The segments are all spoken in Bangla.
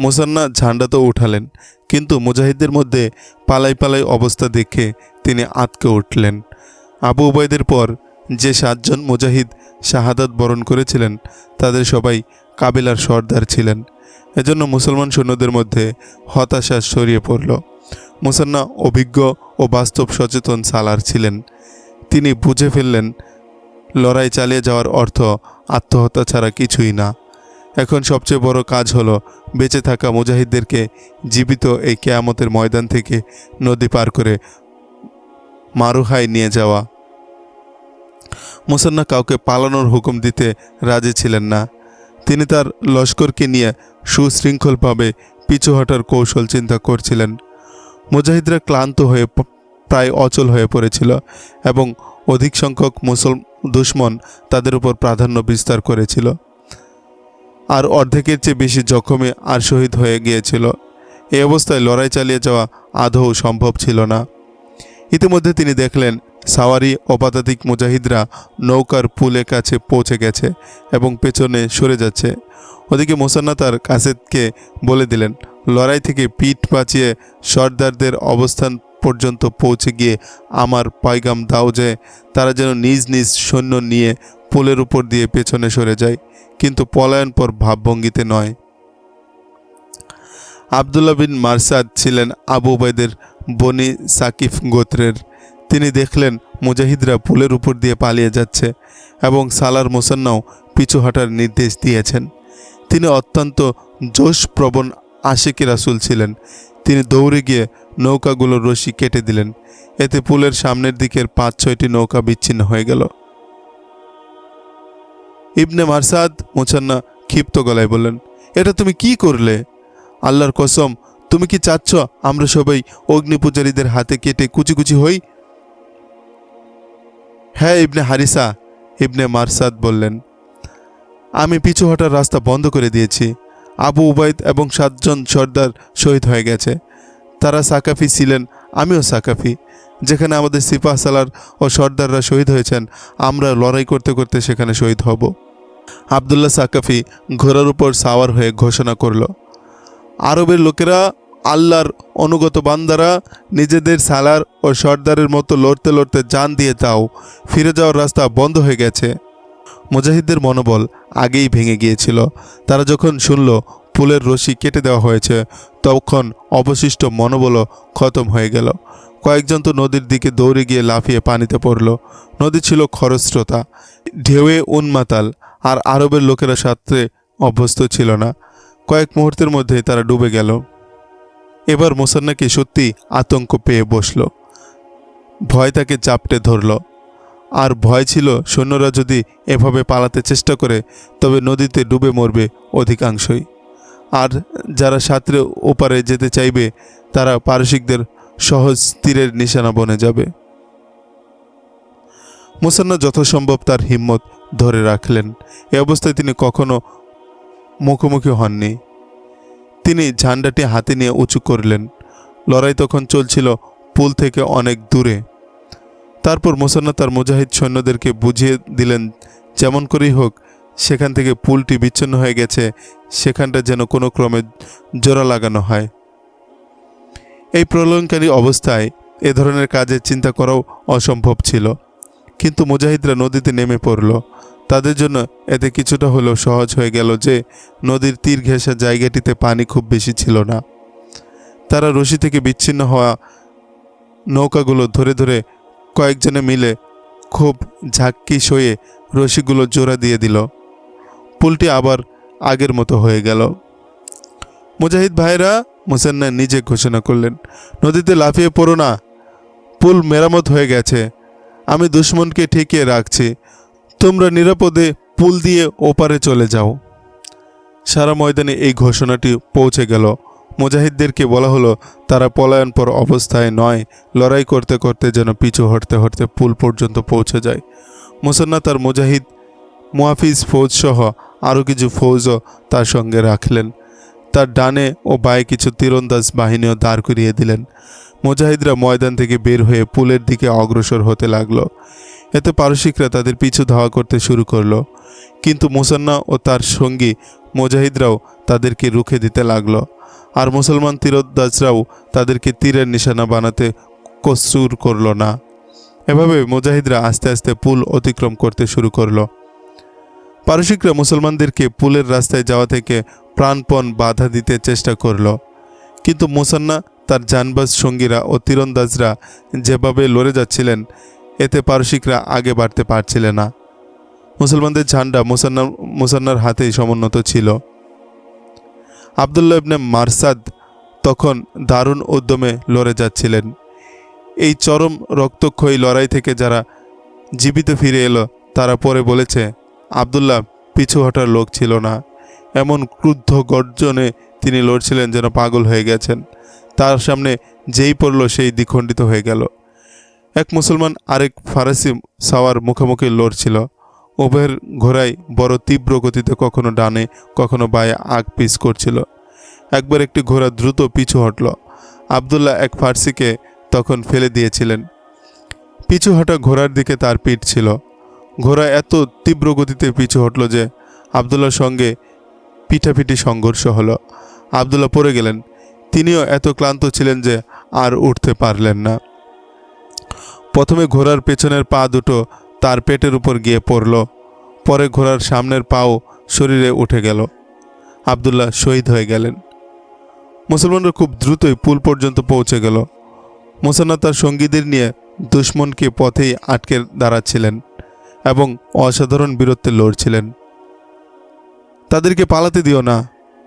মুসান্না ঝান্ডা তো উঠালেন, কিন্তু মুজাহিদদের মধ্যে পালাই পালাই অবস্থা দেখে তিনি আঁতকে উঠলেন। আবু উবাইদের পর যে 7 জন মুজাহিদ শাহাদাত বরণ করেছিলেন তাদের সবাই কাবিলার সর্দার ছিলেন। এজন্য মুসলমান সৈন্যদের মধ্যে হতাশা ছড়িয়ে পড়ল। মুসান্না অভিজ্ঞ ও বাস্তব সচেতন সালার ছিলেন। তিনি বুঝে ফেললেন লড়াই চালিয়ে যাওয়ার অর্থ আত্মহত্যা ছাড়া কিছুই না। এখন সবচেয়ে বড় কাজ হলো বেঁচে থাকা মুজাহিদদেরকে জীবিত এই কিয়ামতের ময়দান থেকে নদী পার করে মারুহায় নিয়ে যাওয়া। মুসান্না কাউকে পালানোর হুকুম দিতে রাজি ছিলেন না। তিনি তার লস্করকে নিয়ে সুশৃঙ্খলভাবে পিছু হটার কৌশল চিন্তা করছিলেন। মুজাহিদরা ক্লান্ত হয়ে প্রায় অচল হয়ে পড়েছিল এবং অধিক সংখ্যক দুশমন তাদের উপর প্রাধান্য বিস্তার করেছিল। আর অর্ধেকের চেয়ে বেশি জখমে আর শহীদ হয়ে গিয়েছিল। এই অবস্থায় লড়াই চালিয়ে যাওয়া আদৌ সম্ভব ছিল না। ইতিমধ্যে তিনি দেখলেন সাওয়ারি ও পদাতিক মুজাহিদরা নৌকার পুলের কাছে পৌঁছে গেছে এবং পেছনে সরে যাচ্ছে। ওদিকে মুসান্না তার কাসেদকে বলে দিলেন, লড়াই থেকে পিঠ বাঁচিয়ে সর্দারদের অবস্থান পর্যন্ত পৌঁছে গিয়ে আমার পয়গাম দাও যে তারা যেন নিজ নিজ সৈন্য নিয়ে পুলের উপর দিয়ে পেছনে সরে যায়, কিন্তু পলায়ন পর ভাবভঙ্গিতে নয়। আবদুল্লাহ বিন মারসাদ ছিলেন আবু উবাইদের বনি সাকিফ গোত্রের। তিনি দেখলেন মুজাহিদরা পুলের উপর দিয়ে পালিয়ে যাচ্ছে এবং সালার মুসান্নাও পিছু হটার নির্দেশ দিয়েছেন। তিনি অত্যন্ত জোশপ্রবণ আশিকি রাসূল ছিলেন। তিনি দৌড়ে গিয়ে নৌকাগুলোর রশি কেটে দিলেন। এতে পুলের সামনের দিকের 5-6টি নৌকা বিচ্ছিন্ন হয়ে গেল। ইবনে মারসাদ মুসান্না ক্ষিপ্ত গলায় বললেন, এটা তুমি কি করলে? আল্লাহর কসম, তুমি কি চাচ্ছ আমরা সবাই অগ্নিপূজারীদের হাতে কেটে কুচি কুচি হই? হ্যাঁ ইবনে হারিসা, ইবনে মারসাদ বললেন, আমি পিছু হটার রাস্তা বন্ধ করে দিয়েছি। আবু উবাইদ এবং 7 জন সর্দার শহীদ হয়ে গেছে। তারা সাকাফি ছিলেন, আমিও সাকাফি। যেখানে আমাদের সিপাহ সালার ও সর্দাররা শহীদ হয়েছেন, আমরা লড়াই করতে করতে সেখানে শহীদ হব। আবদুল্লাহ সাকাফি ঘোড়ার উপর সাওয়ার হয়ে ঘোষণা করল, আরবের লোকেরা, আল্লাহর অনুগত বান্দারা, নিজেদের সালার ও সর্দারের মতো লড়তে লড়তে জান দিয়ে দাও। ফিরে যাওয়ার রাস্তা বন্ধ হয়ে গেছে। মুজাহিদদের মনোবল আগেই ভেঙে গিয়েছিল। তারা যখন শুনল পুলের রশি কেটে দেওয়া হয়েছে, তখন অবশিষ্ট মনোবলও খতম হয়ে গেল। কয়েকজন তো নদীর দিকে দৌড়ে গিয়ে লাফিয়ে পানিতে পড়ল। নদী ছিল খরস্রোতা, ঢেউয়ে উন্মাতাল, আর আরবের লোকেরা সাঁতরে অভ্যস্ত ছিল না। কয়েক মুহূর্তের মধ্যেই তারা ডুবে গেল। এবার মুসান্নাকে সত্যি আতঙ্ক পেয়ে বসল। ভয় তাকে চাপটে ধরল। আর ভয় ছিল সৈন্যরা যদি এভাবে পালাতে চেষ্টা করে তবে নদীতে ডুবে মরবে অধিকাংশই। আর যারা সাঁতরে ওপারে যেতে চাইবে তারা পারসিকদের সহজ তীরের নিশানা বনে যাবে। মুসান্না যথাসম্ভব তার হিম্মত ধরে রাখলেন। এ অবস্থায় তিনি কখনো মুখোমুখি হননি। তিনি ঝান্ডাটি হাতে নিয়ে উঁচু করলেন। লড়াই তখন চলছিল পুল থেকে অনেক দূরে। তারপর মুসান্না তার মুজাহিদ সৈন্যদেরকে বুঝিয়ে দিলেন, যেমন করেই হোক সেখান থেকে পুলটি বিচ্ছিন্ন হয়ে গেছে, সেখানটা যেন কোনো ক্রমে জোড়া লাগানো হয়। এই প্রলয়ঙ্কারী অবস্থায় এ ধরনের কাজের চিন্তা করাও অসম্ভব ছিল। কিন্তু মুজাহিদরা নদীতে নেমে পড়ল। তাদের জন্য এতে কিছুটা হলেও সহজ হয়ে গেল যে নদীর তীর ঘেঁষা জায়গাটিতে পানি খুব বেশি ছিল না। তারা রশি থেকে বিচ্ছিন্ন হওয়া নৌকাগুলো ধরে ধরে কয়েকজনে মিলে খুব ঝাঁকি সয়ে রশিগুলো জোড়া দিয়ে দিল। পুলটি আবার আগের মতো হয়ে গেল। মুজাহিদ ভাইরা, মুসান্না নিজে ঘোষণা করলেন, নদীতে লাফিয়ে পড়ো না, পুল মেরামত হয়ে গেছে। আমি দুশমনকে ঠেকিয়ে রাখছি, তোমরা নিরাপদে পুল দিয়ে ওপারে চলে যাও। সারা ময়দানে এই ঘোষণাটি পৌঁছে গেল। মুজাহিদদেরকে বলা হলো তারা পলায়নপর অবস্থায় নয়, লড়াই করতে করতে যেন পিছু হটতে হটতে পুল পর্যন্ত পৌঁছে যায়। মুসান্না তার মুজাহিদ মুহাফিজ ফৌজ সহ আরও কিছু ফৌজও তার সঙ্গে রাখলেন। তার ডানে ও বায়ে কিছু তীরন্দাজ বাহিনীও দাঁড় করিয়ে দিলেন। মুজাহিদরা ময়দান থেকে বের হয়ে পুলের দিকে অগ্রসর হতে লাগলো। এতে পারসিকরা তাদের পিছু ধাওয়া করতে শুরু করলো, কিন্তু মুসান্না ও তার সঙ্গী মুজাহিদরাও তাদেরকে রুখে দিতে লাগলো, আর মুসলমান তীরন্দাজরাও তাদেরকে তীরের নিশানা বানাতে কসুর করল না। এভাবে মুজাহিদরা আস্তে আস্তে পুল অতিক্রম করতে শুরু করলো। পারসিকরা মুসলমানদেরকে পুলের রাস্তায় যাওয়া থেকে প্রাণপণ বাধা দিতে চেষ্টা করল, কিন্তু মুসান্না, তার জানবাজ সঙ্গীরা ও তীরন্দাজরা যেভাবে লড়ে যাচ্ছিলেন, এতে পারসিকরা আগে বাড়তে পারছিলেন না। মুসলমানদের ঝান্ডা মুসান্নার হাতেই সমুন্নত ছিল। আবদুল্লাহ ইবনে মারসাদ তখন দারুণ উদ্যমে লড়ে যাচ্ছিলেন। এই চরম রক্তক্ষয়ী লড়াই থেকে যারা জীবিত ফিরে এলো, তারা পরে বলেছে, আবদুল্লাহ পিছু হটার লোক ছিল না। এমন ক্রুদ্ধ গর্জনে তিনি লড়ছিলেন যেন পাগল হয়ে গেছেন। তার সামনে যেই পড়ল সেই দ্বিখণ্ডিত হয়ে গেল। এক মুসলমান আরেক ফারসি সাওয়ার মুখোমুখি লড়ছিল। উভয়ের ঘোড়ায় বড় তীব্র গতিতে কখনো ডানে কখনো বায়ে আগ পিছ করছিল। একবার একটি ঘোড়া দ্রুত পিছু হটল। আবদুল্লাহ এক ফার্সিকে তখন ফেলে দিয়েছিলেন। পিছু হটা ঘোড়ার দিকে তার পিঠ ছিল। ঘোড়া এত তীব্র গতিতে পিছু হটল যে আবদুল্লাহর সঙ্গে পিঠাপিঠি সংঘর্ষ হলো। আবদুল্লাহ পড়ে গেলেন। তিনিও এত ক্লান্ত ছিলেন যে আর উঠতে পারলেন না। প্রথমে ঘোড়ার পেছনের পা দুটো তার পেটের উপর গিয়ে পড়ল, পরে ঘোড়ার সামনের পাও শরীরে উঠে গেল। আবদুল্লাহ শহীদ হয়ে গেলেন। মুসলমানরা খুব দ্রুতই পুল পর্যন্ত পৌঁছে গেল। মুসান্না তার সঙ্গীদের নিয়ে দুশমনকে পথেই আটকে দাঁড়াচ্ছিলেন এবং অসাধারণ বীরত্বে লড়ছিলেন। তাদেরকে পালাতে দিও না,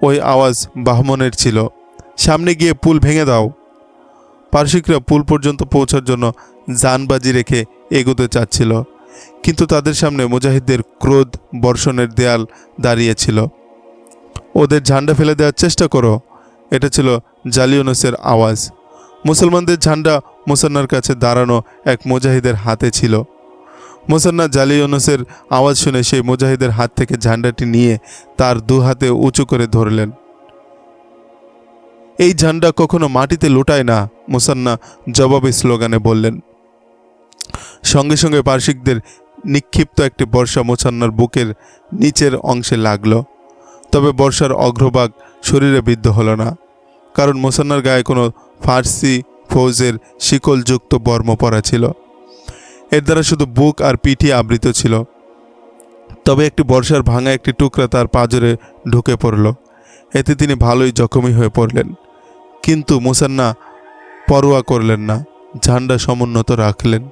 ওই আওয়াজ বাহমনের ছিল। সামনে গিয়ে পুল ভেঙে দাও। পারসিকরা পুল পর্যন্ত পৌঁছার জন্য জানবাজি রেখে এগোতে চাচ্ছিল, কিন্তু তাদের সামনে মুজাহিদদের ক্রোধ বর্ষণের দেয়াল দাঁড়িয়েছিল। ওদের ঝান্ডা ফেলে দেওয়ার চেষ্টা করো, এটা ছিল জালিউনুসের আওয়াজ। মুসলমানদের ঝান্ডা মুসান্নার কাছে দাঁড়ানো এক মুজাহিদের হাতে ছিল। মুসান্না জালিউনুসের আওয়াজ শুনে সেই মুজাহিদের হাত থেকে ঝান্ডাটি নিয়ে তার দু হাতে উঁচু করে ধরলেন। এই ঝান্ডা কখনো মাটিতে লুটায় না, মুসান্না জবাবি স্লোগানে বললেন। সঙ্গে সঙ্গে পারসিকদের নিক্ষিপ্ত একটি বর্ষা মুসান্নার বুকের নিচের অংশে লাগল। তবে বর্ষার অগ্রভাগ শরীরে বিদ্ধ হলো না, কারণ মুসান্নার গায়ে কোনো ফার্সি ফৌজের শিকলযুক্ত বর্ম পরা ছিল। এর দ্বারা শুধু বুক আর পিঠি আবৃত ছিল। তবে একটি বর্ষার ভাঙা একটি টুকরা তার পাঁজরে ঢুকে পড়ল। এতে তিনি ভালোই জখমি হয়ে পড়লেন, কিন্তু মুসান্না পরোয়া করলেন না, ঝান্ডা সমুন্নত রাখলেন।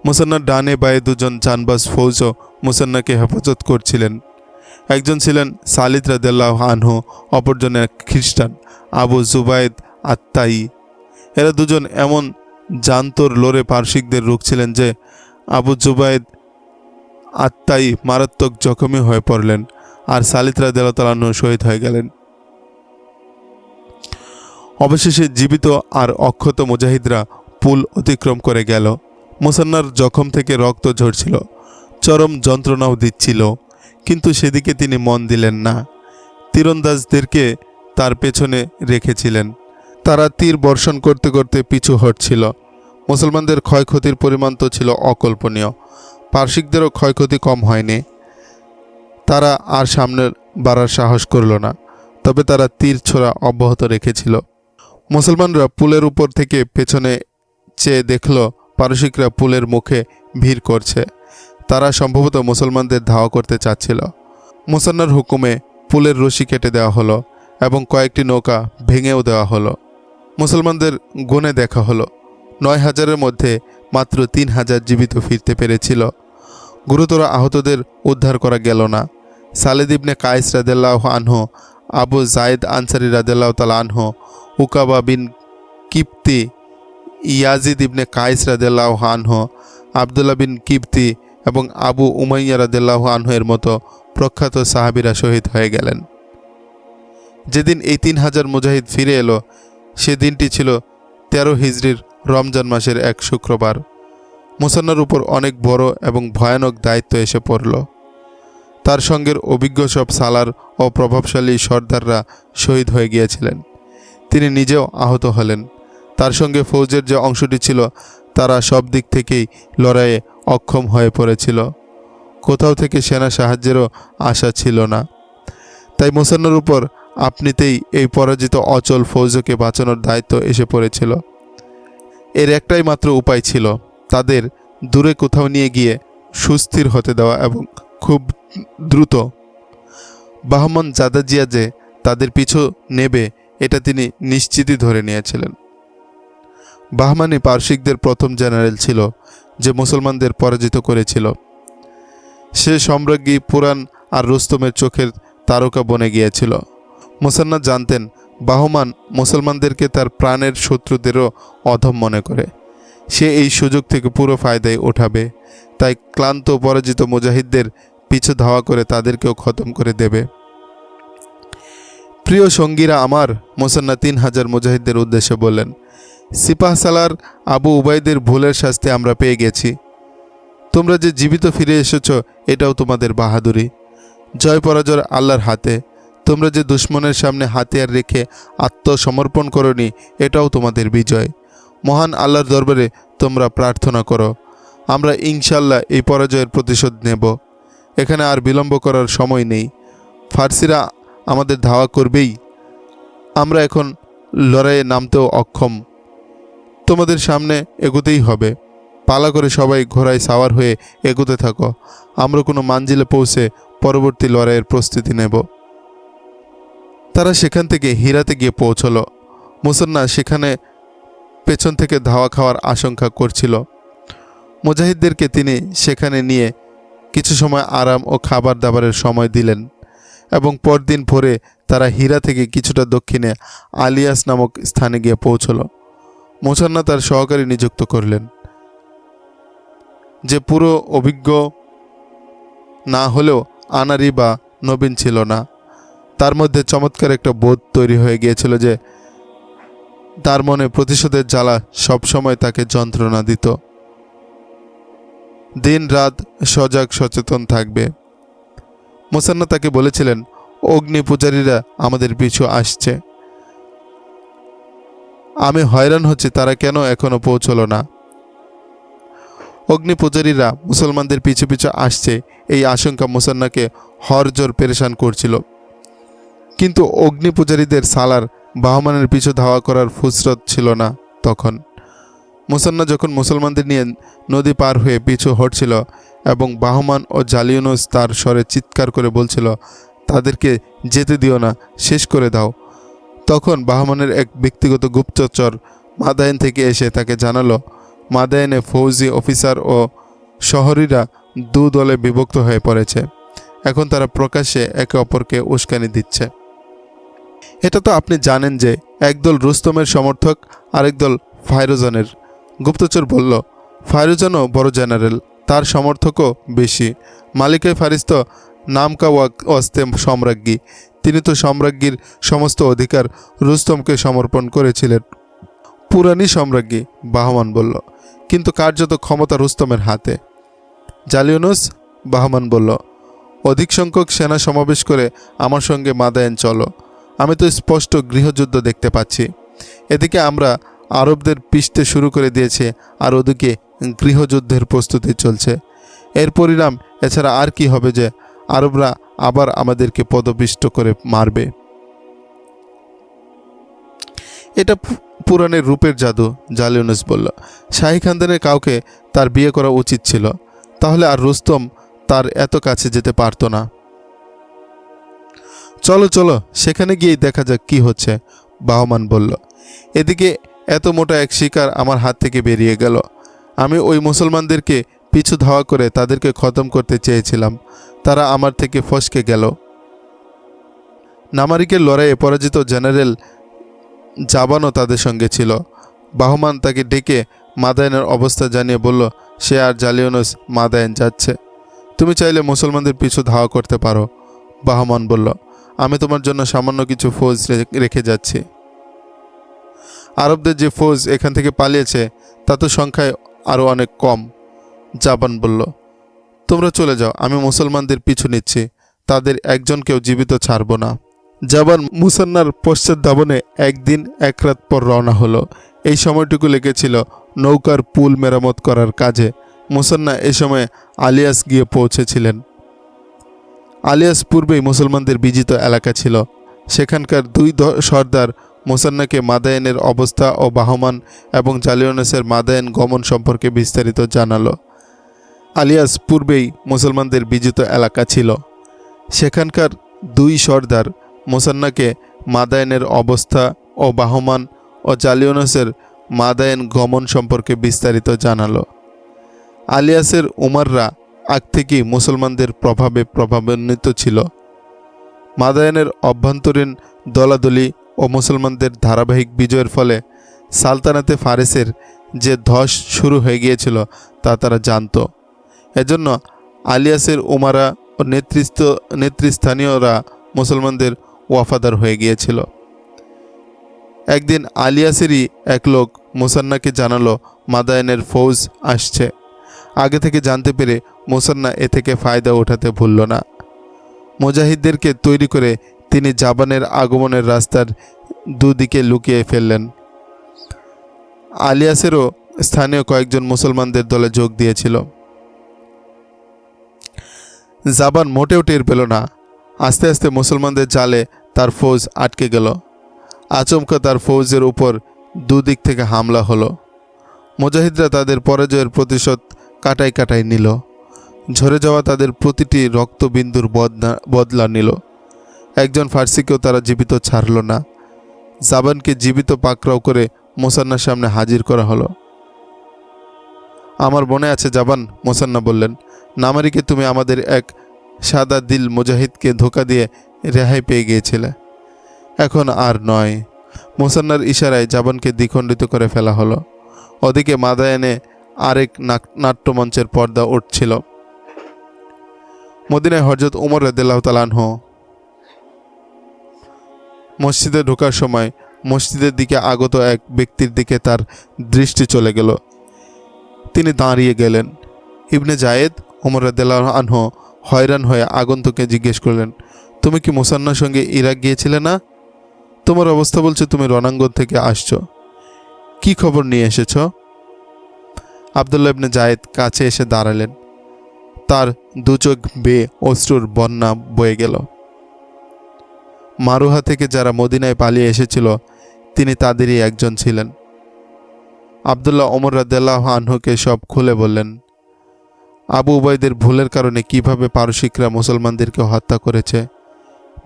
মুসান্নার ডানে বায়ে দুজন জানবাজ ফৌজও মুসান্নাকে হেফাজত করছিলেন। একজন ছিলেন সালিদ রাদিয়াল্লাহু আনহু, অপরজন এক খ্রিস্টান, আবু জুবাইদ আত্তাই। এরা দুজন এমন জান্তর লড়ে পারসিকদের রুখছিলেন যে আবু জুবাইদ আত্তাই মারাত্মক জখমি হয়ে পড়লেন, আর সালিদ রাদিয়াল্লাহু তাআলা আনহু শহীদ হয়ে গেলেন। অবশেষে জীবিত আর অক্ষত মুজাহিদরা পুল অতিক্রম করে গেল। মুসান্নার জখম থেকে রক্ত ঝরছিল, চরম যন্ত্রণাও দিচ্ছিল, কিন্তু সেদিকে তিনি মন দিলেন না। তীরন্দাজদেরকে তার পেছনে রেখেছিলেন। তারা তীর বর্ষণ করতে করতে পিছু হটছিল। মুসলমানদের ক্ষয়ক্ষতির পরিমাণ তো ছিল অকল্পনীয়। পারসিকদেরও ক্ষয়ক্ষতি কম হয়নি। তারা আর সামনে বাড়ার সাহস করল না, তবে তারা তীর ছোড়া অব্যাহত রেখেছিল। মুসলমানরা পুলের উপর থেকে পেছনে চেয়ে দেখল পারসিকরা পুলের মুখে ভিড় করছে। তারা সম্ভবত মুসলমানদের ধাওয়া করতে চাচ্ছিল। মুসান্নার হুকুমে পুলের রশি কেটে দেওয়া হলো এবং কয়েকটি নৌকা ভেঙেও দেওয়া হলো। মুসলমানদের গুণে দেখা হলো ৯,০০০-এর মধ্যে মাত্র ৩,০০০ জীবিত ফিরতে পেরেছিল। গুরুতর আহতদের উদ্ধার করা গেল না। সালিদ ইবনে কায়েস রাদিয়াল্লাহু আনহু, আবু জায়েদ আনসারী রাদিয়াল্লাহু তাআলা আনহু, উকাবা বিন কিপ্তি, ইয়াজিদ ইবনে কায়েস রাদিয়াল্লাহু আনহু, আবদুল্লাহ বিন কিপ্তি এবং আবু উমাইয়া রাদিয়াল্লাহু আনহু এর মতো প্রখ্যাত সাহাবীরা শহীদ হয়ে গেলেন। যেদিন এই ৩,০০০ মুজাহিদ ফিরে এলো, সে দিনটি ছিল ১৩ হিজরির রমজান মাসের এক শুক্রবার। মুসান্নার উপর অনেক বড় এবং ভয়ানক দায়িত্ব এসে পড়ল। তার সঙ্গের অভিজ্ঞ সব সালার ও প্রভাবশালী সর্দাররা শহীদ হয়ে গিয়েছিলেন। তিনি নিজেও আহত হলেন। তার সঙ্গে ফৌজের যে অংশটি ছিল, তারা সব দিক থেকেই লড়াইয়ে অক্ষম হয়ে পড়েছিল। কোথাও থেকে সেনা সাহায্যেরও আশা ছিল না। তাই মুসান্নার উপর আপনিতেই এই পরাজিত অচল ফৌজকে বাঁচানোর দায়িত্ব এসে পড়েছিল। এর একটাই মাত্র উপায় ছিল, তাদের দূরে কোথাও নিয়ে গিয়ে সুস্থির হতে দেওয়া এবং খুব দ্রুত। বাহমান জাদাজিয়া যে তাদের পিছু নেবে এটা তিনি নিশ্চিতই ধরে নিয়েছিলেন। বাহমানি পারসিকদের প্রথম জেনারেল ছিল যে মুসলমানদের পরাজিত করেছিল। সে সম্রাজ্ঞী পুরাণ আর রুস্তমের চোখের তারকা বনে গিয়েছিল। মুসান্না জানতেন বাহমান মুসলমানদেরকে তার প্রাণের শত্রুদেরও অধম মনে করে। সে এই সুযোগ থেকে পুরো ফায়দায় ওঠাবে। তাই ক্লান্ত পরাজিত মুজাহিদদের পিছু ধাওয়া করে তাদেরকেও খতম করে দেবে। প্রিয় সঙ্গীরা আমার, মুসান্না 3000 মুজাহিদদের উদ্দেশ্যে বললেন, সিপাহ সালার আবু উবাইদের ভুলের শাস্তি আমরা পেয়ে গেছি। তোমরা যে জীবিত ফিরে এসেছ এটাও তোমাদের বাহাদুরি। জয় পরাজয় আল্লাহর হাতে। তোমরা যে দুশ্মনের সামনে হাতিয়ার রেখে আত্মসমর্পণ করনি এটাও তোমাদের বিজয়। মহান আল্লাহর দরবারে তোমরা প্রার্থনা করো। আমরা ইনশাল্লাহ এই পরাজয়ের প্রতিশোধ নেব। এখানে আর বিলম্ব করার সময় নেই। ফার্সিরা আমাদের ধাওয়া করবেই। আমরা এখন লড়াইয়ে নামতেও অক্ষম। তোমাদের সামনে এগোতেই হবে। পালা করে সবাই ঘোড়ায় সাওয়ার হয়ে এগোতে থাকো। আমরা কোনো মানজিলে পৌঁছে পরবর্তী লড়াইয়ের প্রস্তুতি নেব। তারা সেখান থেকে হীরাতে গিয়ে পৌঁছল। মুসান্না সেখানে পেছন থেকে ধাওয়া খাওয়ার আশঙ্কা করছিল। মুজাহিদদেরকে তিনি সেখানে নিয়ে কিছু সময় আরাম ও খাবার দাবারের সময় দিলেন এবং পরদিন ভোরে তারা হীরা থেকে কিছুটা দক্ষিণে আলিয়াস নামক স্থানে গিয়ে পৌঁছল। মুসান্না তার সহকারী নিযুক্ত করলেন, যে পুরো অভিজ্ঞ না হলেও আনারি বা নবীন ছিল না। তার মধ্যে চমৎকার একটা বোধ তৈরি হয়ে গিয়েছিল যে তার মনে প্রতিশোধের জ্বালা সবসময় তাকে যন্ত্রণা দিত। দিন রাত সজাগ সচেতন থাকবে। মুসান্না তাকে বলেছিলেন, অগ্নি পূজারীরা আমাদের পিছু আসছে। আমি হয়রান হচ্ছি তারা কেন এখনো পৌঁছলো না। অগ্নি পূজারীরা মুসলমানদের পিছু পিছু আসছে এই আশঙ্কা মুসান্নাকে হরজোর পেরেশান করছিল। কিন্তু অগ্নি পূজারীদের সালার বাহমানের পিছু ধাওয়া করার ফুসরত ছিল না তখন। মুসান্না যখন মুসলমানদের নিয়ে নদী পার হয়ে পিছু হটছিল এবং বাহমান ও জালিউনুস তার স্বরে চিৎকার করে বলছিল, তাদেরকে যেতে দিও না, শেষ করে দাও, তখন বাহমানের এক ব্যক্তিগত গুপ্তচর মাদায়েন থেকে এসে তাকে জানালো, মাদায়েনে ফৌজি অফিসার ও শহরীরা দু দলে বিভক্ত হয়ে পড়েছে। এখন তারা প্রকাশ্যে একে অপরকে উস্কানি দিচ্ছে। এটা তো আপনি জানেন যে একদল রুস্তমের সমর্থক, আরেক দল ফায়রুজানের। গুপ্তচর বলল, ফায়রুজানও বড় জেনারেল, তার সমর্থকও বেশি। মালিকে ফারিস্ত নামকা ওয়াস্তে সম্রাজ্ঞী। তিনি তো সম্রাজ্ঞীর সমস্ত অধিকার রুস্তমকে সমর্পণ করেছিলেন। পুরানি সম্রাজ্ঞী, বাহমান বলল, কিন্তু কার্যত ক্ষমতা রুস্তমের হাতে। জালিউনুস, বাহমান বলল, অধিক সংখ্যক সেনা সমাবেশ করে আমার সঙ্গে মাদায়েন চলো। আমি তো স্পষ্ট গৃহযুদ্ধ দেখতে পাচ্ছি। এদিকে আমরা আরবদের পিষতে শুরু করে দিয়েছে আর ওদিকে গৃহযুদ্ধের প্রস্তুতি চলছে। এর পরিণাম এছাড়া আর কি হবে যে আরবরা আবার আমাদেরকে পদপিষ্ট করে মারবে। এটা পুরাণের রূপের জাদু, জালিউনুস বলল। শাহী খানদানের কাউকে তার বিয়ে করা উচিত ছিল, তাহলে আর রুস্তম তার এত কাছে যেতে পারতো না। চলো চলো, সেখানে গিয়েই দেখা যাক কি হচ্ছে, বাহমান বলল। এদিকে এত মোটা এক শিকার আমার হাত থেকে বেরিয়ে গেল। আমি ওই মুসলমানদেরকে পিছু ধাওয়া করে তাদেরকে খতম করতে চেয়েছিলাম, তারা আমার থেকে ফসকে গেল। নামারিকের লড়াইয়ে পরাজিত জেনারেল জাবানও তাদের সঙ্গে ছিল। বাহমান তাকে ডেকে মাদায়েনের অবস্থা জানিয়ে বলল, সে আর জালিউনুস মাদায়েন যাচ্ছে। তুমি চাইলে মুসলমানদের পিছু ধাওয়া করতে পারো। বাহমান বলল, আমি তোমার জন্য সামান্য কিছু ফৌজ রেখে যাচ্ছি। আরবদের যে ফৌজ এখান থেকে পালিয়েছে তা তো সংখ্যায় আরও অনেক কম। জাবান বলল, তোমরা চলে যাও, আমি মুসলমানদের পিছু নিচ্ছি, তাদের একজনকেও জীবিত ছাড়ব না। জাবান মুসান্নার পশ্চাৎধাবনে একদিন এক রাত পর রওনা হলো। এই সময়টুকু লেগেছিল নৌকার পুল মেরামত করার কাজে। মুসান্না এ সময় আলিয়াস গিয়ে পৌঁছেছিলেন। আলিয়াস পূর্বেই মুসলমানদের বিজিত এলাকা ছিল। সেখানকার দুই সর্দার মুসান্নাকে মাদায়েনের অবস্থা ও বাহমান এবং জালিওনাসের মাদায়েন গমন সম্পর্কে বিস্তারিত জানালো। আলিয়াস পূর্বেই মুসলমানদের বিজিত এলাকা ছিল। সেখানকার দুই সর্দার মুসান্নাকে মাদায়েনের অবস্থা ও বাহমান ও জালিওনাসের মাদায়েন গমন সম্পর্কে বিস্তারিত জানালো। আলিয়াসের উমাররা আগ থেকেই মুসলমানদের প্রভাবে প্রভাবান্বিত ছিল। মাদায়েনের অভ্যন্তরীণ দলাদলি ও মুসলমানদের ধারাবাহিক বিজয়ের ফলে সালতানাতে ফারেসের যে ধস শুরু হয়ে গিয়েছিল তা তারা জানত। এজন্য আলিয়াসের উমারা ও নেতৃস্থানীয়রা মুসলমানদের ওয়াফাদার হয়ে গিয়েছিল। একদিন আলিয়াসেরই এক লোক মুসান্নাকে জানালো মাদায়েনের ফৌজ আসছে। আগে থেকে জানতে পেরে মুসান্না এ থেকে ফায়দা ওঠাতে ভুলল না। মুজাহিদদেরকে তৈরি করে তিনি জাবানের আগমনের রাস্তার দুদিকে লুকিয়ে ফেললেন। আলিয়াসেরও স্থানীয় কয়েকজন মুসলমানদের দলে যোগ দিয়েছিল। জাবান মোটেও টের পেল না। আস্তে আস্তে মুসলমানদের জালে তার ফৌজ আটকে গেল। আচমকা তার ফৌজের উপর দুদিক থেকে হামলা হলো। মুজাহিদরা তাদের পরাজয়ের প্রতিশোধ কাটাই কাটাই নিল। ঝরে যাওয়া তাদের প্রতিটি রক্তবিন্দুর বদলা নিল। একজন ফার্সিকেও তারা জীবিত ছাড়ল না। জাবানকে জীবিত পাকড়াও করে মুসান্নার সামনে হাজির করা হলো। আমার মনে আছে জাবান, মুসান্না বললেন, নামারিকে তুমি আমাদের এক সাদা দিল মুজাহিদকে ধোঁকা দিয়ে রেহাই পেয়ে গিয়েছিলে, এখন আর নয়। মুসান্নার ইশারায় জাবানকে দ্বিখণ্ডিত করে ফেলা হলো। ওদিকে মাদায়েনে আরেক নাট্যমঞ্চের পর্দা উঠছিল। মদিনায় হযরত উমর রাদিয়াল্লাহু তাআলা আনহু মসজিদে ঢোকার সময় মসজিদের দিকে আগত এক ব্যক্তির দিকে তার দৃষ্টি চলে গেল। তিনি দাঁড়িয়ে গেলেন। ইবনে জায়েদ উমর রাদিয়াল্লাহু আনহু হয়রান হয়ে আগন্তুককে জিজ্ঞেস করলেন, তুমি কি মুসান্নার সঙ্গে ইরাক গিয়েছিলে না? তোমার অবস্থা বলছে তুমি রণাঙ্গন থেকে আসছো, কি খবর নিয়ে এসেছ? আব্দুল্লাহ ইবনে জায়েদ কাছে এসে দাঁড়ালেন। তার দু চোখ বেয়ে অশ্রুর বন্যা বয়ে গেল। মারুহা থেকে যারা মদিনায় পালিয়ে এসেছিল তিনি তাদেরই একজন ছিলেন। আব্দুল্লাহ ওমর রাদিয়াল্লাহু আনহুকে সব খুলে বললেন। আবু উবাইদের ভুলের কারণে কিভাবে পারসিকরা মুসলমানদেরকে হত্যা করেছে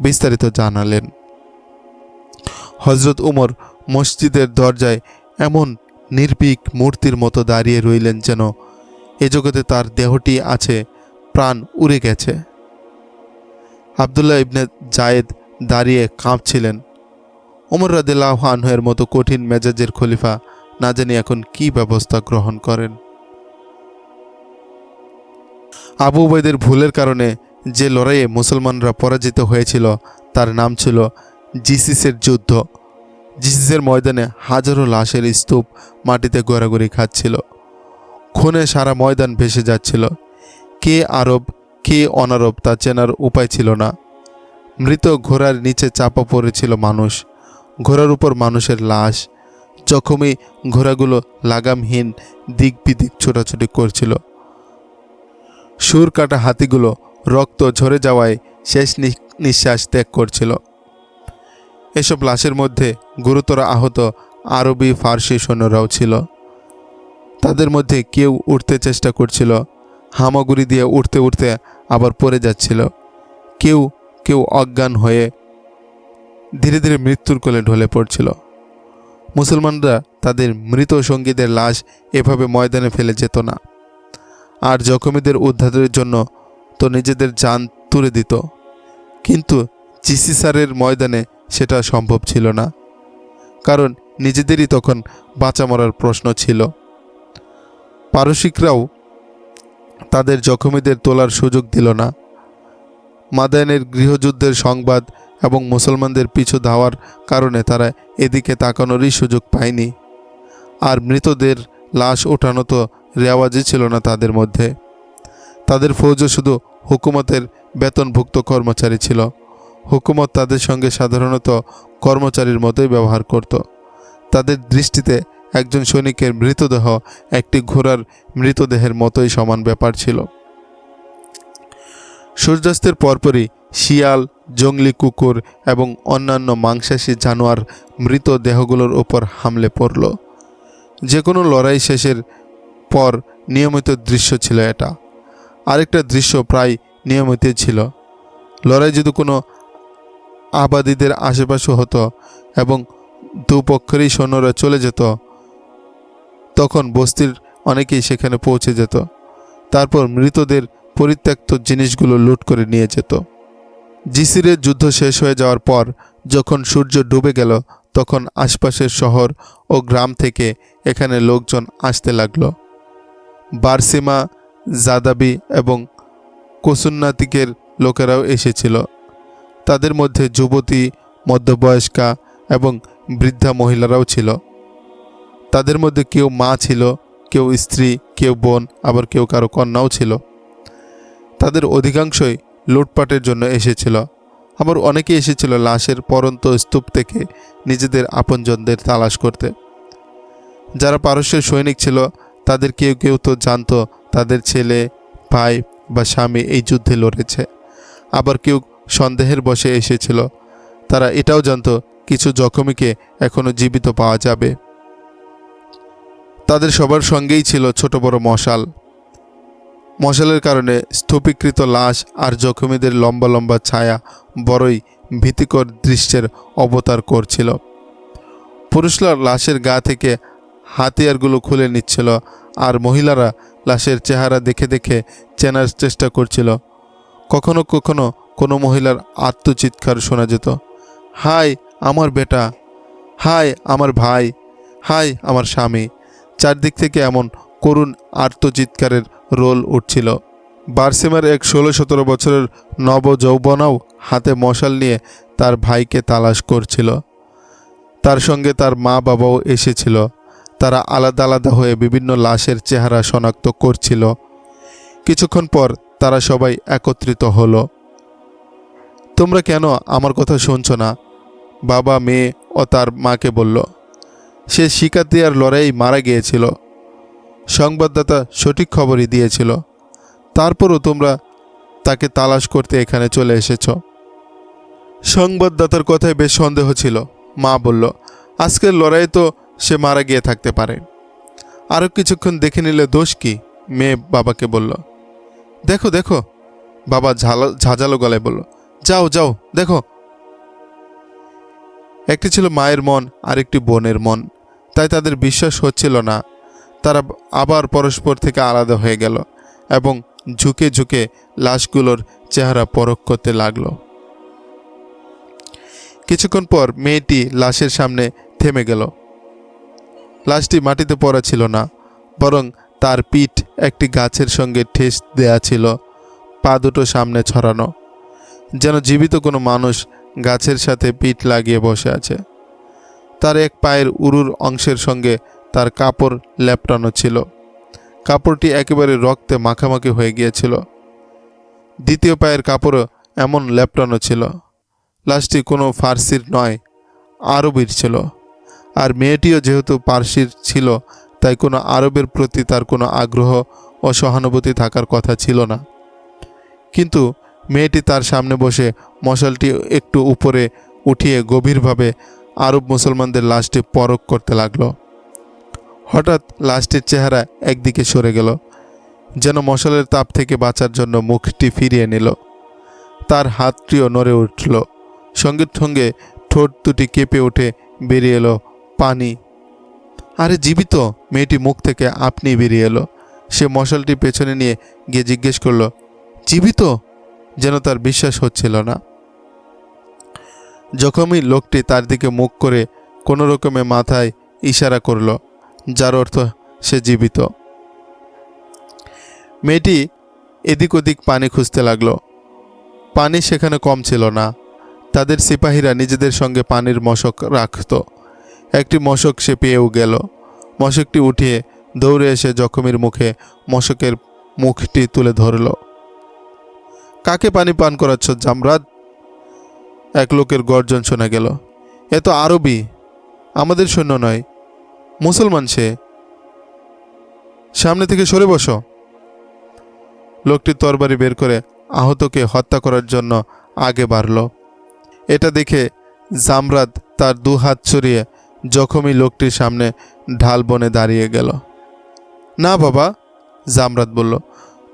বিস্তারিত জানালেন। হযরত উমর মসজিদের দরজায় এমন নির্ভীক মূর্তির মতো দাঁড়িয়ে রইলেন যেন এ জগতে তার দেহটি আছে, প্রাণ উড়ে গেছে। আব্দুল্লাহ ইবনে জায়েদ দাঁড়িয়ে কাঁপছিলেন। ওমর রাদিয়াল্লাহু আনহুর মতো কঠিন মেজাজের খলিফা না জানি এখন কি ব্যবস্থা গ্রহণ করেন। আবু উবাইদের ভুলের কারণে যে লড়াইয়ে মুসলমানরা পরাজিত হয়েছিল তার নাম ছিল জিসিসের যুদ্ধ। জিসিসের ময়দানে হাজারো লাশের স্তূপ মাটিতে গড়াগড়ি খাচ্ছিল। খুনে সারা ময়দান ভেসে যাচ্ছিল। কে আরব কে অনারব তা চেনার উপায় ছিল না। মৃত ঘোড়ার নিচে চাপা পড়েছিল মানুষ, ঘোড়ার উপর মানুষের লাশ। জখমি ঘোড়াগুলো লাগামহীন দিক বিদিক ছোটাছুটি করছিল। সুর কাটা হাতিগুলো রক্ত ঝরে যাওয়ায় শেষ নিঃশ্বাস ত্যাগ করছিল। এসব লাশের মধ্যে গুরুতর আহত আরবি ফার্সি সৈন্যরাও ছিল। তাদের মধ্যে কেউ উঠতে চেষ্টা করছিল, হামাগুড়ি দিয়ে উঠতে উঠতে আবার পড়ে যাচ্ছিল। কেউ কেউ অজ্ঞান হয়ে ধীরে ধীরে মৃত্যুর কোলে ঢলে পড়ছিল। মুসলমানরা তাদের মৃত সঙ্গীদের লাশ এভাবে ময়দানে ফেলে যেত না, আর জখমীদের উদ্ধারের জন্য তো নিজেদের জান তুলে দিত। কিন্তু জিসিসারের ময়দানে সেটা সম্ভব ছিল না, কারণ নিজেদেরই তখন বাঁচা মরার প্রশ্ন ছিল। পারসিকরাও তাদের জখমীদের তোলার সুযোগ দিল না। মাদায়েনের গৃহযুদ্ধের সংবাদ এবং মুসলমানদের পিছু ধাওয়ার কারণে তারা এদিকে তাকানোরই সুযোগ পায়নি। আর মৃতদের লাশ ওঠানো তো রেওয়াজই ছিল না তাদের মধ্যে। তাদের ফৌজও শুধু হুকুমতের বেতনভুক্ত কর্মচারী ছিল। হুকুমত তাদের সঙ্গে সাধারণত কর্মচারীর মতোই ব্যবহার করত। তাদের দৃষ্টিতে একজন সৈনিকের মৃতদেহ একটি ঘোড়ার মৃতদেহের মতোই সমান ব্যাপার ছিল। সূর্যাস্তের পরপরই শিয়াল, জংলি কুকুর এবং অন্যান্য মাংসাশী জানোয়ার মৃতদেহগুলোর ওপর হামলে পড়ল। যে কোনো লড়াই শেষের পর নিয়মিত দৃশ্য ছিল এটা। আরেকটা দৃশ্য প্রায় নিয়মিত ছিল। লড়াই যদি কোনো আবাদীদের আশেপাশে হতো এবং দুপক্ষেরই সৈন্যরা চলে যেত, তখন বস্তির অনেকেই সেখানে পৌঁছে যেত। তারপর মৃতদের পরিত্যক্ত জিনিসগুলো লুট করে নিয়ে যেত। জিসিরের যুদ্ধ শেষ হয়ে যাওয়ার পর যখন সূর্য ডুবে গেল, তখন আশপাশের শহর ও গ্রাম থেকে এখানে লোকজন আসতে লাগলো। বারসিমা, জাদাবি এবং কুসুন্নাতিকের লোকেরাও এসেছিল। তাদের মধ্যে যুবতী, মধ্যবয়স্কা এবং বৃদ্ধা মহিলারাও ছিল। তাদের মধ্যে কেউ মা ছিল, কেউ স্ত্রী, কেউ বোন, আবার কেউ কারো কন্যাও ছিল। তাদের অধিকাংশই লুটপাটের জন্য এসেছিল। আবার অনেকে এসেছিল লাশের পরন্ত স্তূপ থেকে নিজেদের আপনজনদের তালাশ করতে। যারা পারস্যের সৈনিক ছিল তাদের কেউ কেউ তো জানতো তাদের ছেলে, ভাই বা স্বামী এই যুদ্ধে লড়েছে। আবার কেউ সন্দেহের বশে এসেছিল। তারা এটাও জানতো কিছু জখমীকে এখনো জীবিত পাওয়া যাবে। তাদের সবার সঙ্গেই ছিল ছোট বড় মশাল। মশালের কারণে স্তূপীকৃত লাশ আর জখমীদের লম্বা লম্বা ছায়া বড়ই ভীতিকর দৃশ্যের অবতার করছিল। পুরুষরা লাশের গা থেকে হাতিয়ারগুলো খুলে নিচ্ছিল, আর মহিলারা লাশের চেহারা দেখে দেখে চেনার চেষ্টা করছিল। কখনো কখনো কোনো মহিলার আত্মচিৎকার শোনা যেত, হাই আমার বেটা, হাই আমার ভাই, হাই আমার স্বামী। চারদিক থেকে এমন করুণ আর্তচিৎকারের রোল উঠছিল। বারসিমার এক 16-17 বছরের নবযৌবনাও হাতে মশাল নিয়ে তার ভাইকে তালাশ করছিল। তার সঙ্গে তার মা বাবাও এসেছিল। তারা আলাদা আলাদা হয়ে বিভিন্ন লাশের চেহারা শনাক্ত করছিল। কিছুক্ষণ পর তারা সবাই একত্রিত হলো। তোমরা কেন আমার কথা শুনছো না? বাবা মেয়ে ও তার মাকে বলল। সে শিকাতিয়ার লড়াই মারা গিয়েছিল। সংবাদদাতা সঠিক খবরই দিয়েছিল। তারপরও তোমরা তাকে তালাশ করতে এখানে চলে এসেছ। সংবাদদাতার কথায় বেশ সন্দেহ ছিল। মা বলল, আজকের লড়াইয়ে তো সে মারা গিয়ে থাকতে পারে। আরও কিছুক্ষণ দেখে নিলে দোষ কি? মেয়ে বাবাকে বলল। দেখো দেখো, বাবা ঝাঁঝালো গলায় বলল। যাও যাও দেখো। একটি ছিল মায়ের মন আর একটি বোনের মন, তাই তাদের বিশ্বাস হচ্ছিল না। তারা আবার পরস্পর থেকে আলাদা হয়ে গেল এবং ঝুঁকে ঝুঁকে লাশগুলোর চেহারা পরখ করতে লাগলো। কিছুক্ষণ পর মেয়েটি লাশের সামনে থেমে গেল। লাশটি মাটিতে পড়া ছিল না, বরং তার পিঠ একটি গাছের সঙ্গে ঠেস দেয়া ছিল, পা দুটো সামনে ছড়ানো, যেন জীবিত কোনো মানুষ গাছের সাথে পিঠ লাগিয়ে বসে আছে। তার এক পায়ের উরুর অংশের সঙ্গে তার কাপড় লেপটানো ছিল। কাপড়টি একেবারে রক্তে মাখামাখি হয়ে গিয়েছিল। দ্বিতীয় পায়ের কাপড়ও এমন লেপটানো ছিল। লাশটি কোনো ফার্সির নয়, আরবির ছিল। আর মেয়েটিও যেহেতু পার্সির ছিল, তাই কোনো আরবের প্রতি তার কোনো আগ্রহ ও সহানুভূতি থাকার কথা ছিল না। কিন্তু মেয়েটি তার সামনে বসে মশালটি একটু উপরে উঠিয়ে গভীরভাবে আরব মুসলমানদের লাশটি পরখ করতে লাগলো। হঠাৎ লাশটির চেহারা একদিকে সরে গেল, যেন মশালের তাপ থেকে বাঁচার জন্য মুখটি ফিরিয়ে নিল। তার হাতটিও নড়ে উঠল। সঙ্গে সঙ্গে ঠোঁট দুটি কেঁপে উঠে বেরিয়ে এলো পানি। আরে জীবিত! মেয়েটি মুখ থেকে আপনি বেরিয়ে এলো। সে মশালটি পেছনে নিয়ে গিয়ে জিজ্ঞেস করলো, জীবিত? যেন তার বিশ্বাস হচ্ছিল না। জখমই লোকটি তার দিকে মুখ করে কোনো রকমে মাথায় ইশারা করল, যার অর্থ সে জীবিত। মেয়েটি এদিক ওদিক পানি খুঁজতে লাগলো। পানি সেখানে কম ছিল না। তাদের সিপাহীরা নিজেদের সঙ্গে পানির মশক রাখত। একটি মশক সে পেয়েও গেল। মশকটি উঠিয়ে দৌড়ে এসে জখমের মুখে মশকের মুখটি তুলে ধরল। কাকে পানি পান করাচ্ছ জামরাদ? এক লোকের গর্জন শোনা গেল। এ তো আরবি, আমাদের সৈন্য নয়। মুসলমান সে, সামনে থেকে সরে বসো। লোকটি তরবারি বের করে আহতকে হত্যা করার জন্য আগে বাড়ল। এটা দেখে জামরাদ তার দু হাত ছড়িয়ে জখমি লোকটির সামনে ঢাল বনে দাঁড়িয়ে গেল। না বাবা, জামরাদ বলল,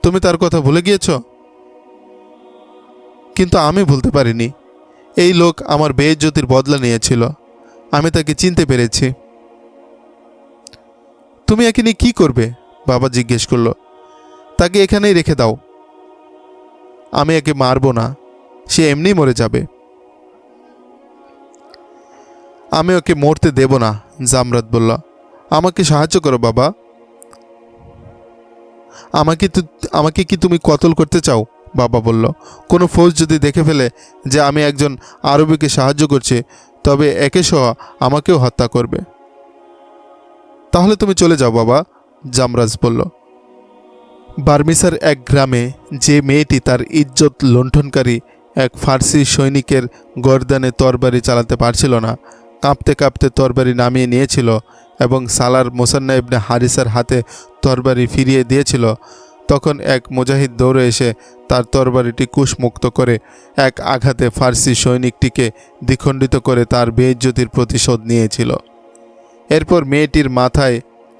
তুমি তার কথা ভুলে গিয়েছ? কিন্তু আমি ভুলতে পারিনি। এই লোক আমার বেইজ্জতির বদলা নিয়েছিল, আমি তাকে চিনতে পেরেছি। তুমি একে নিয়ে কী করবে? বাবা জিজ্ঞেস করল। তাকে এখানেই রেখে দাও, আমি একে মারব না, সে এমনি মরে যাবে। আমি ওকে মরতে দেব না, জামরাদ বলল। আমাকে সাহায্য করো বাবা। আমাকে কি তুমি কতল করতে চাও? বাবা বলল। কোনো ফৌজ যদি দেখে ফেলে যে আমি একজন আরবিকে সাহায্য করছি, তবে একে সহ আমাকেও হত্যা করবে। তাহলে তুমি চলে যাও বাবা, জামরাজ বলল। বার্মিসার এক গ্রামে যে মেয়েটি তার ইজ্জত লুণ্ঠনকারী এক ফার্সি সৈনিকের গর্দানে তরবারি চালাতে পারছিল না, কাঁপতে কাঁপতে তরবারি নামিয়ে নিয়েছিল এবং সালার মুসান্না ইবনে হারিসার হাতে তরবারি ফিরিয়ে দিয়েছিল, তখন এক মুজাহিদ দৌড়ে এসে তার তরবারিটি কুশমুক্ত করে এক আঘাতে ফার্সি সৈনিকটিকে দ্বিখণ্ডিত করে তার বেইজ্জতির প্রতিশোধ নিয়েছিল। এরপর মেয়েটির মাথায়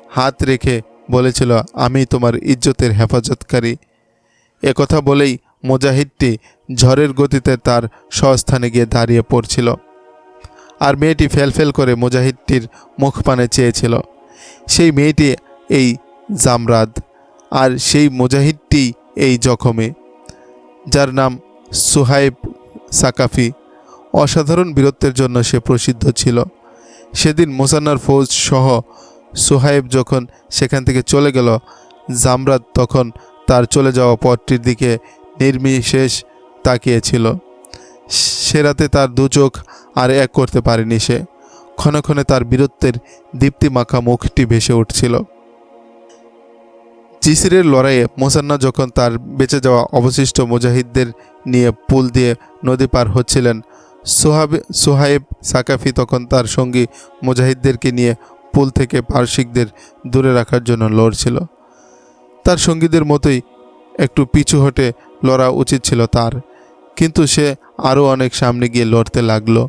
হাত রেখে বলেছিল, আমি তোমার ইজ্জতের হেফাজতকারী। একথা বলেই মুজাহিদটি ঝড়ের গতিতে তার স্বস্থানে গিয়ে দাঁড়িয়ে পড়ছিল, আর মেয়েটি ফেলফেল করে মুজাহিদটির মুখপানে চেয়েছিল। সেই মেয়েটি এই জামরাদ, আর সেই মুজাহিদটি এই জখমে, যার নাম সুহাইব সাকাফি। অসাধারণ বীরত্বের জন্য সে প্রসিদ্ধ ছিল। সেদিন মুসান্নার ফৌজ সহ সুহাইব যখন সেখান থেকে চলে গেল, জামরাদ তখন তার চলে যাওয়া পথটির দিকে নির্বিশেষ তাকিয়েছিল। সে রাতে তার দু চোখ আর এক করতে পারেনি সে। ক্ষণে ক্ষণে তার বীরত্বের দীপ্তিমাখা মুখটি ভেসে উঠছিল। জিসিরের লড়াইয়ে মুসান্না যখন তার বেঁচে যাওয়া অবশিষ্ট মুজাহিদদের নিয়ে পুল দিয়ে নদী পার হচ্ছিলেন, সুহাইব সাকাফি তখন তার সঙ্গী মুজাহিদদেরকে নিয়ে পুল থেকে পারসিকদের দূরে রাখার জন্য লড়ছিল। তার সঙ্গীদের মতোই একটু পিছু হটে লড়া উচিত ছিল তার, কিন্তু সে আরও অনেক সামনে গিয়ে লড়তে লাগলো।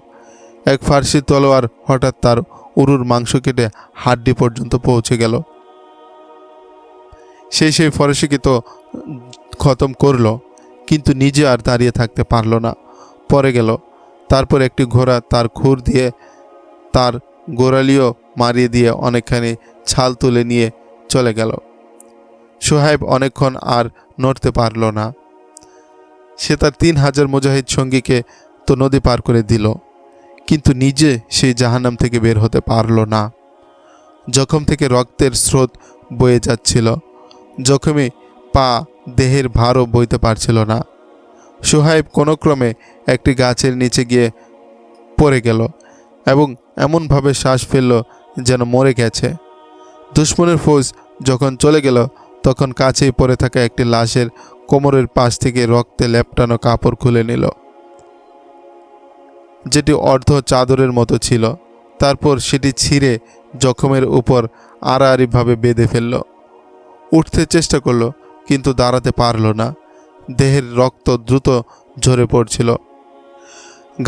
এক ফার্সি তলোয়ার হঠাৎ তার উরুর মাংস কেটে হাড্ডি পর্যন্ত পৌঁছে গেল। সেই ফরাসিকে তো খতম করলো, কিন্তু নিজে আর দাঁড়িয়ে থাকতে পারল না, পড়ে গেল। তারপর একটি ঘোড়া তার খুর দিয়ে তার গোড়ালিও মারিয়ে দিয়ে অনেকখানি ছাল তুলে নিয়ে চলে গেল। সোহাইব অনেকক্ষণ আর নড়তে পারল না। সে তার 3000 মুজাহিদ সঙ্গীকে তো নদী পার করে দিল, কিন্তু নিজে সেই জাহান্নাম থেকে বের হতে পারল না। জখম থেকে রক্তের স্রোত বয়ে যাচ্ছিল, জখমে পা দেহের ভারও বইতে পারছিল না। সোহাইব কোনো ক্রমে একটি গাছের নিচে গিয়ে পড়ে গেল এবং এমনভাবে শ্বাস ফেলল যেন মরে গেছে। দুশ্মনের ফৌজ যখন চলে গেল, তখন কাছেই পড়ে থাকা একটি লাশের কোমরের পাশ থেকে রক্তে লেপটানো কাপড় খুলে নিল, যেটি অর্ধ চাদরের মতো ছিল। তারপর সেটি ছিঁড়ে জখমের উপর আড়াআড়িভাবে বেঁধে ফেলল। উঠতে চেষ্টা করল, কিন্তু দাঁড়াতে পারল না। দেহের রক্ত দ্রুত ঝরে পড়ছিল।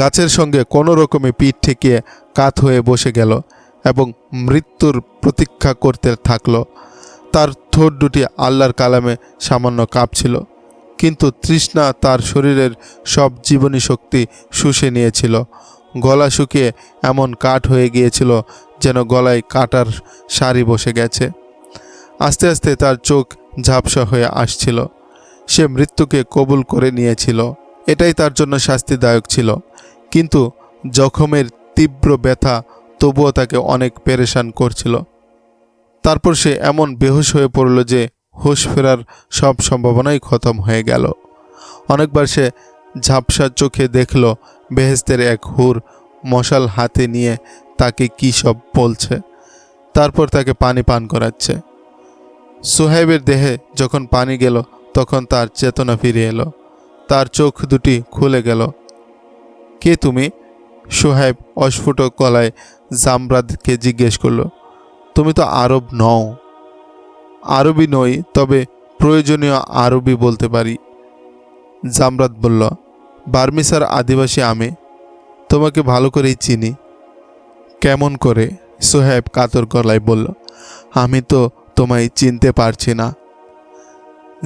গাছের সঙ্গে কোনো রকমে পিঠ ঠেকিয়ে কাত হয়ে বসে গেল এবং মৃত্যুর প্রতীক্ষা করতে থাকল। তার ঠোঁট দুটি আল্লাহর কালামে সামান্য কাঁপছিল, কিন্তু তৃষ্ণা তার শরীরের সব জীবনী শক্তি শুষে নিয়েছিল। গলা শুকিয়ে এমন কাঠ হয়ে গিয়েছিল যেন গলায় কাটার সারি বসে গেছে। আস্তে আস্তে তার চোখ ঝাপসা হয়ে আসছিল। সে মৃত্যুকে কবুল করে নিয়েছিল, এটাই তার জন্য শাস্তিদায়ক ছিল। কিন্তু জখমের তীব্র ব্যথা তবুও তাকে অনেক পেরেশান করছিল। তারপর সে এমন বেহুশ হয়ে পড়ল যে হুঁশ ফেরার সব সম্ভাবনাই খতম হয়ে গেল। অনেকবার সে ঝাপসা চোখে দেখল বেহেশতের এক হুর মশাল হাতে নিয়ে তাকে কী সব বলছে, তারপর তাকে পানি পান করাচ্ছে। সোহাইবের দেহে যখন পানি গেল, তখন তার চেতনা ফিরে এলো। তার চোখ দুটি খুলে গেল। কে তুমি? সোহাইব অস্ফুট গলায় জামরাদকে জিজ্ঞেস করল। তুমি তো আরব নও। আরবি নই, তবে প্রয়োজনীয় আরবি বলতে পারি। জামরাত বলল, বার্মিসার আদিবাসী আমি, তোমাকে ভালো করেই চিনি। কেমন করে? সোহেব কাতর গলায় বলল, আমি তো তোমায় চিনতে পারছি না।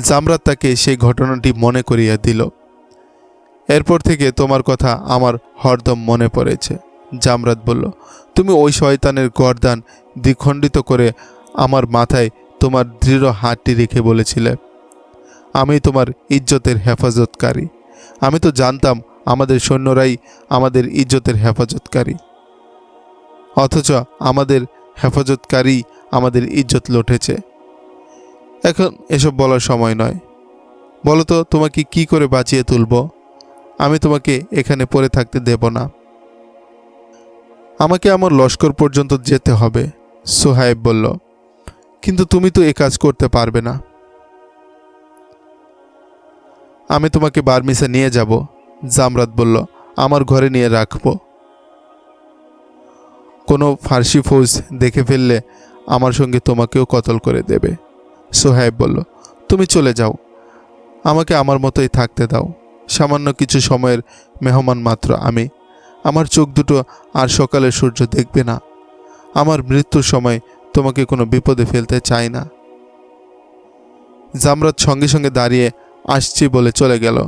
জামরাত তাকে সেই ঘটনাটি মনে করিয়ে দিল। এরপর থেকে তোমার কথা আমার হরদম মনে পড়েছে। জামরাত বলল, তুমি ওই শয়তানের গর্দান দ্বিখণ্ডিত করে আমার মাথায় তোমার দৃঢ় হাতটি রেখে বলেছিলে, আমি তোমার ইজ্জতের হেফাজতকারী। আমি তো জানতাম আমাদের সৈন্যরাই আমাদের ইজ্জতের হেফাজতকারী, অথচ আমাদের হেফাজতকারী আমাদের ইজ্জত লুটেছে। এখন এসব বলার সময় নয়। বলো তো, তোমাকে কি করে বাঁচিয়ে তুলব? আমি তোমাকে এখানে পড়ে থাকতে দেব না। আমাকে আমার লস্কর পর্যন্ত যেতে হবে। সোহাইব বলল, কিন্তু তুমি তো এ কাজ করতে পারবে না। আমি তোমাকে বার্মিসে নিয়ে যাব। জামরাত বলল, আমার ঘরে নিয়ে রাখবো। কোনো ফার্সি ফৌজ দেখে ফেললে আমার সঙ্গে তোমাকেও কতল করে দেবে। সোহাইব বলল, তুমি চলে যাও, আমাকে আমার মতোই থাকতে দাও। সামান্য কিছু সময়ের মেহমান মাত্র আমি। আমার চোখ দুটো আর সকালের সূর্য দেখবে না। আমার মৃত্যুর সময় তোমাকে কোনো বিপদে ফেলতে চাই না। জামরাত সঙ্গে সঙ্গে দাঁড়িয়ে আসছি বলে চলে গেল।